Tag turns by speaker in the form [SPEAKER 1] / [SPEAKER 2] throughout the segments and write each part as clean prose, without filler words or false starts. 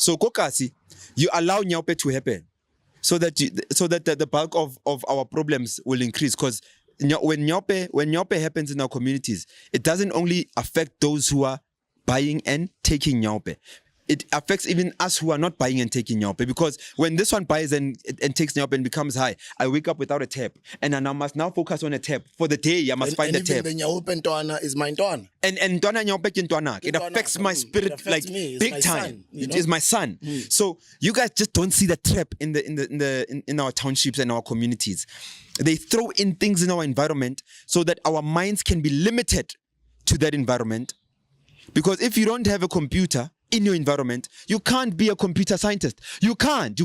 [SPEAKER 1] So Kokasi, you allow NYAOPE to happen so that the bulk of our problems will increase, because when NYAOPE happens in our communities, it doesn't only affect those who are buying and taking NYAOPE. It affects even us who are not buying and taking NYAOPE, because when this one buys and takes NYAOPE and becomes high, I wake up without a tap, and I must now focus on a tap for the day. I must find a tap.
[SPEAKER 2] And even the NYAOPE Ntwana is my Ntwana.
[SPEAKER 1] And Ntwana NYAOPE Ntwana. It affects my spirit, it affects like big time. It is my son. So you guys just don't see the trap in our townships and our communities. They throw in things in our environment so that our minds can be limited to that environment. Because if you don't have a computer in your environment, you can't be a computer scientist. You can't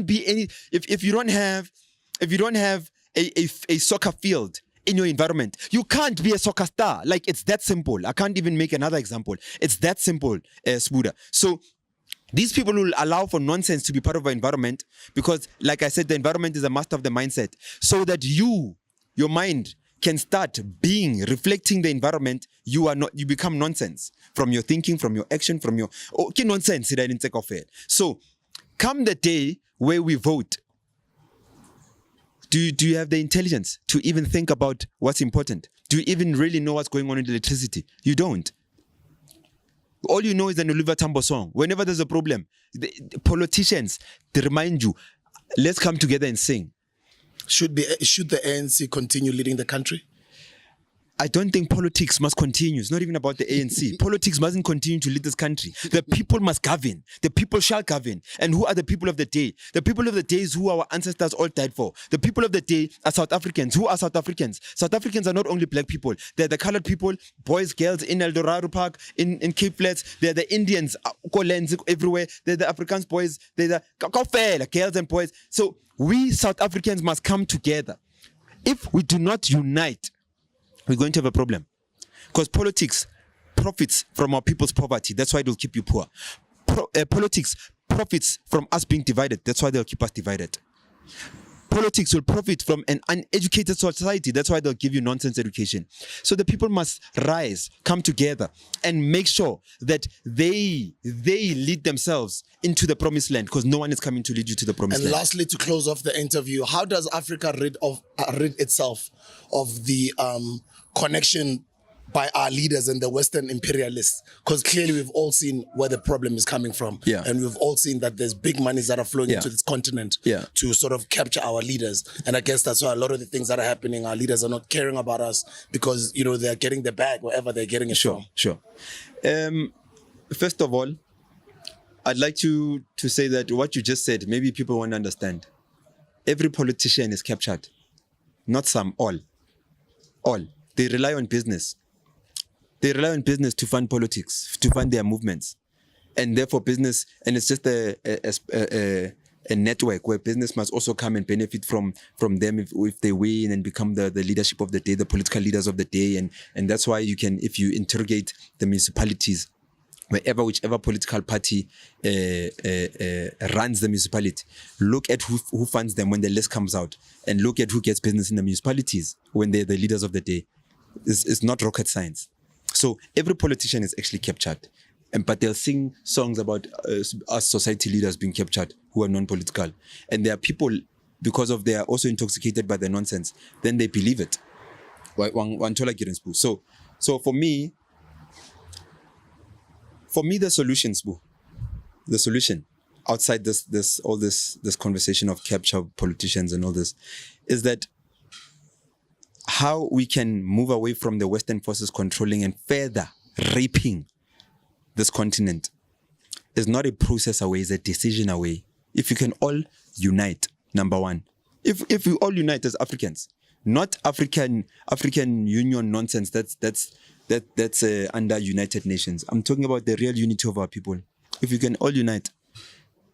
[SPEAKER 1] be any. If you don't have a soccer field in your environment, you can't be a soccer star. Like, it's that simple. I can't even make another example. It's that simple, Sbuda. So these people will allow for nonsense to be part of our environment, because, like I said, the environment is a master of the mindset, so that your mind can start reflecting the environment. You become nonsense from your thinking, from your action, from your nonsense. So come the day where we vote, do you have the intelligence to even think about what's important? Do you even really know what's going on in electricity? You don't. All you know is an Oliver Tambo song. Whenever there's a problem, the politicians, they remind you, let's come together and sing.
[SPEAKER 2] Should the ANC continue leading the country?
[SPEAKER 1] I don't think politics must continue. It's not even about the ANC. Politics mustn't continue to lead this country. The people must govern. The people shall govern. And who are the people of the day? The people of the day is who our ancestors all died for. The people of the day are South Africans. Who are South Africans? South Africans are not only black people. They're the colored people, boys, girls in El Dorado Park, in Cape Flats. They're the Indians, everywhere. They're the Africans boys. They're the girls and boys. So we South Africans must come together. If we do not unite, we're going to have a problem, because politics profits from our people's poverty. That's why they'll keep you poor. Politics profits from us being divided. That's why they'll keep us divided. Politics will profit from an uneducated society. That's why they'll give you nonsense education. So the people must rise, come together, and make sure that they lead themselves into the promised land, because no one is coming to lead you to the promised land.
[SPEAKER 2] And lastly, to close off the interview, how does Africa rid itself of the connection by our leaders and the Western imperialists? Because clearly we've all seen where the problem is coming from.
[SPEAKER 1] Yeah.
[SPEAKER 2] And we've all seen that there's big monies that are flowing into this continent to sort of capture our leaders. And I guess that's why a lot of the things that are happening, our leaders are not caring about us, because, they're getting the bag wherever they're getting it from.
[SPEAKER 1] Sure. First of all, I'd like to say that what you just said, maybe people won't understand. Every politician is captured. Not some, all. All. They rely on business. They rely on business to fund politics, to fund their movements. And therefore business, and it's just a network where business must also come and benefit from them if they win and become the leadership of the day, the political leaders of the day. And that's why you can, if you interrogate the municipalities, whichever political party runs the municipality, look at who funds them when the list comes out, and look at who gets business in the municipalities when they're the leaders of the day. It's not rocket science. So every politician is actually captured, but they'll sing songs about us society leaders being captured who are non-political. And there are people, because of they are also intoxicated by the nonsense, then they believe it. So for me, the solution outside this conversation of capture politicians and all this is that how we can move away from the Western forces controlling and further raping this continent is not a process away, it's a decision away. If you can all unite, number one. If we all unite as Africans, not African Union nonsense that's under United Nations. I'm talking about the real unity of our people. If you can all unite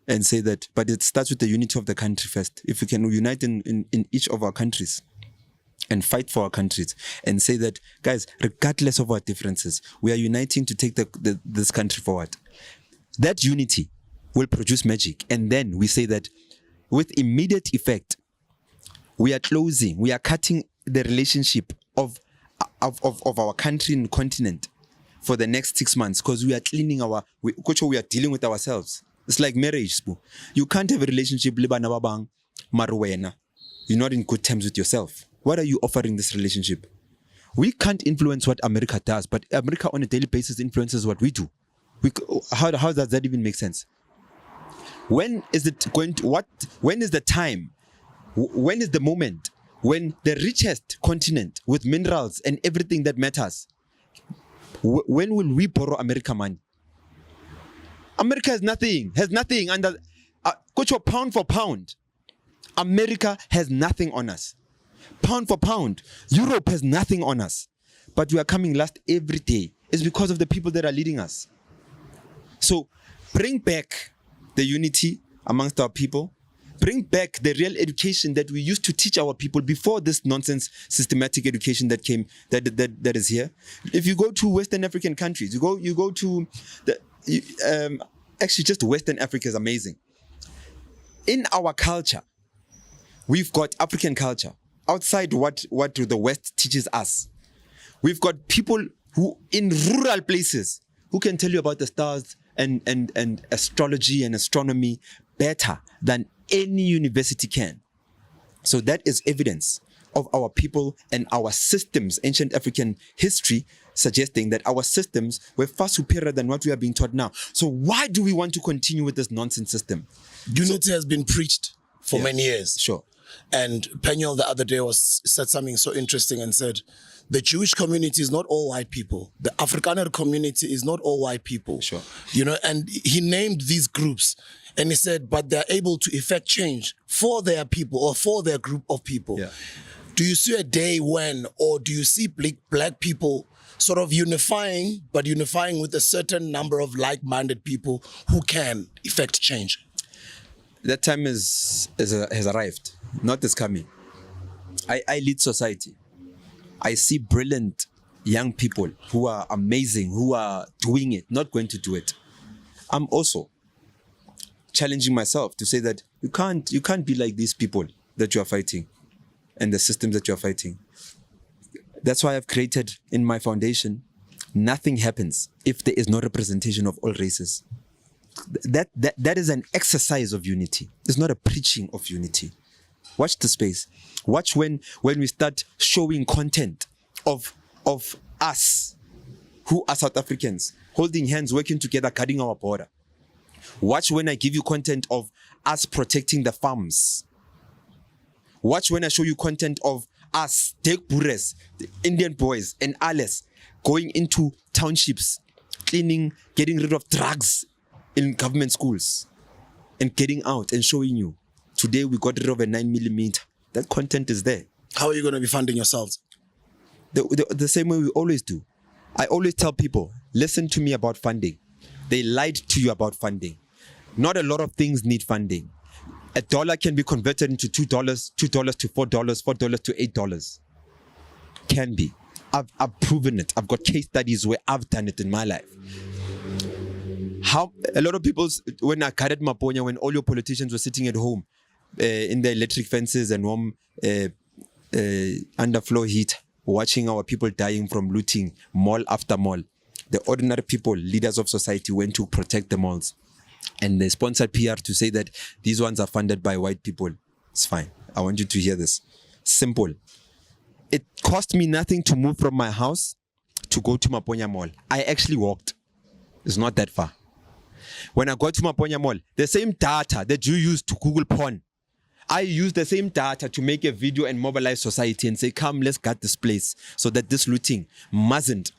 [SPEAKER 1] and say that, but it starts with the unity of the country first. If we can unite in each of our countries and fight for our countries and say that, guys, regardless of our differences, we are uniting to take this country forward. That unity will produce magic. And then we say that with immediate effect, we are cutting the relationship of our country and continent for the next 6 months, because we are cleaning we are dealing with ourselves. It's like marriage, Spo. You can't have a relationship, libana babang, maruena. You're not in good terms with yourself. What are you offering this relationship? We can't influence what America does, but America on a daily basis influences what we do. How does that even make sense? When is it going to, when is the time? When is the moment when the richest continent with minerals and everything that matters, when will we borrow America money? America has nothing under, pound for pound. America has nothing on us. Pound for pound, Europe has nothing on us. But we are coming last every day. It's because of the people that are leading us. So bring back the unity amongst our people. Bring back the real education that we used to teach our people before this nonsense systematic education that came, that is here. If you go to Western African countries, you go to actually just Western Africa is amazing. In our culture, we've got African culture outside what the West teaches us. We've got people who in rural places who can tell you about the stars and astrology and astronomy better than any university can. So that is evidence of our people and our systems, ancient African history, suggesting that our systems were far superior than what we are being taught now. So why do we want to continue with this nonsense system?
[SPEAKER 2] Unity has been preached for many years.
[SPEAKER 1] Sure.
[SPEAKER 2] And Penuel the other day said something so interesting and said, the Jewish community is not all white people. The Afrikaner community is not all white people.
[SPEAKER 1] Sure.
[SPEAKER 2] You know, and he named these groups and he said, but they're able to effect change for their people or for their group of people.
[SPEAKER 1] Yeah.
[SPEAKER 2] Do you see a day when, or do you see black people sort of unifying, but unifying with a certain number of like-minded people who can effect change?
[SPEAKER 1] That time has arrived, not is coming. I lead society. I see brilliant young people who are amazing, who are doing it, not going to do it. I'm also challenging myself to say that you can't be like these people that you are fighting and the systems that you are fighting. That's why I've created in my foundation, nothing happens if there is no representation of all races. That is an exercise of unity. It's not a preaching of unity. Watch the space. Watch when we start showing content of us, who are South Africans, holding hands, working together, guarding our border. Watch when I give you content of us protecting the farms. Watch when I show you content of us, Dek Bures, the Indian boys, and Alice going into townships, cleaning, getting rid of drugs in government schools, and getting out and showing you. Today we got rid of a 9mm. That content is there.
[SPEAKER 2] How are you going to be funding yourselves?
[SPEAKER 1] The same way we always do. I always tell people, listen to me about funding. They lied to you about funding. Not a lot of things need funding. $1 can be converted into $2, $2 to $4, $4 to $8. Can be. I've proven it. I've got case studies where I've done it in my life. How a lot of people, when I carried Maponya, when all your politicians were sitting at home in the electric fences and warm underfloor heat, watching our people dying from looting mall after mall, the ordinary people, leaders of society, went to protect the malls. And they sponsored PR to say that these ones are funded by white people. It's fine. I want you to hear this. Simple. It cost me nothing to move from my house to go to Maponya Mall. I actually walked. It's not that far. When I got to Maponya Mall, the same data that you used to Google porn, I used the same data to make a video and mobilize society and say, come, let's guard this place so that this looting mustn't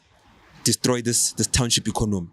[SPEAKER 1] destroy this township economy.